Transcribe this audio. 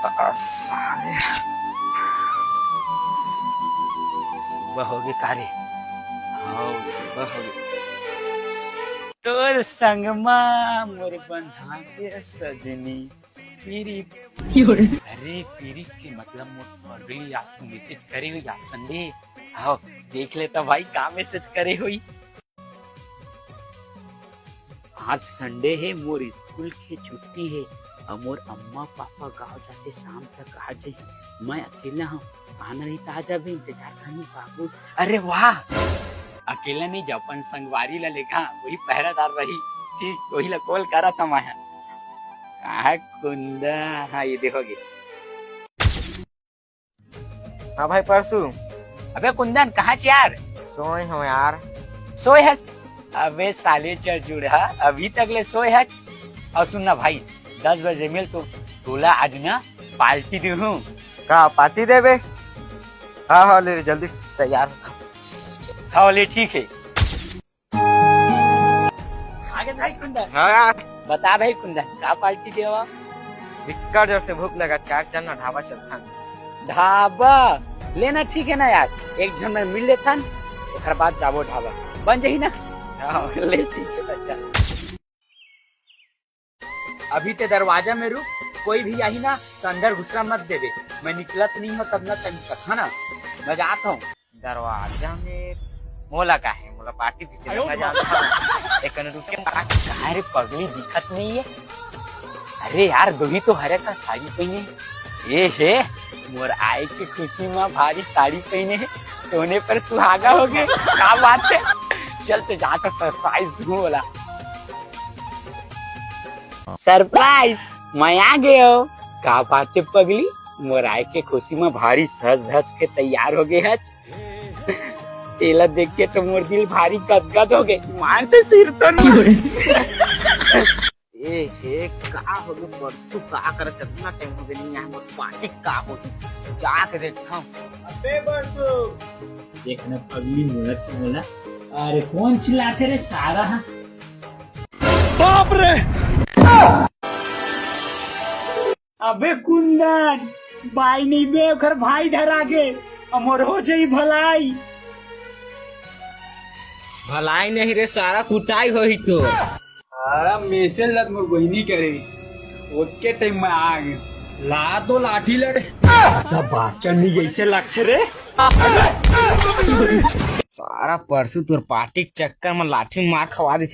साले सुबह हो गई कारे। हाँ सुबह हो गई। तोर संगमा मोर बंधा के सजनी पीरी। अरे पीरी के मतलब मोर पगली आज मैसेज करे हुई आज संडे। हाँ देख लेता भाई का मैसेज करे हुई। आज संडे है मोर स्कूल की छुट्टी है और मोर अम्मा पापा गाँव जाते शाम तक आ जाए। मैं अकेला हूँ आना नहीं तो आ जा भी इंतजार करनी बाबू। अरे वाह अकेला नहीं जापन संगवारी ला लेखा वही पहरादार रही। ठीक वही ला कॉल करा था मैं। कहा कुंदा। हाँ ये देखोगे। हाँ भाई परसू। अबे कुंदन कहाँ छ यार? सोए हो यार। सोए है? अबे साले चढ़ जुड़ा अभी तक ले सोए है। और सुनना भाई 10 बजे मिल तो तोला आज ना पार्टी दूँ। का पार्टी देवे? हाँ हाँ ले जल्दी तैयार। हाँ ले ठीक है। आगे भाई कुंदन। हाँ यार बता भाई कुंदन क्या पार्टी देवा? विक्का जोर से भूख लगा चार चलना ढाबा चलता। ढाबा लेना ठीक है ना यार। एक जन में मिल लेता एक बाद जाबो ढाबा बन जाही ना। ले ठीक है बच्चा। अभी ते दरवाजा में रुक कोई भी आई ना तो अंदर घुसरा मत देवे। मैं निकलत नहीं हूँ तब ना टाइम तक है ना। मैं जाता हूँ। दरवाजा में मोला का है मोला पार्टी दी एक रे पगली दिखत नहीं है। अरे यार दोही तो हरे का साड़ी पहने ये है। मोर आए की खुशी में भारी साड़ी पहने है। सोने पर सुहागा हो गए क्या बात है। चल तो जाकर सरप्राइज दूँ बोला। सरप्राइज मैं आ गया हूँ। क्या बात है पगली मोर आए के खुशी में भारी सज धज के तैयार हो गए है। तेला देख के तो मोर दिल भारी गदगद हो गए। मान से सिर तो नहीं। ए हे का हो गए परसू का कर कितना टाइम हो गया यहाँ मोर पार्टी का होती जाके देखता हूँ। अबे परसू देखना पगली मोला। अरे कौन चिल्लाते रे सारा? बाप रे। अबे कुंदन भाई नहीं बे घर भाई धरा के अमर हो जाई भलाई। भलाई नहीं रे सारा कुटाई हो ही तो। मैसेज लग मोर बहिनी करे ओके टाइम में आ गए। ला तो लाठी लड़े चन्नी जैसे लगते रे। सारा परसू तोर पार्टी के चक्कर में लाठी मार खवा दे।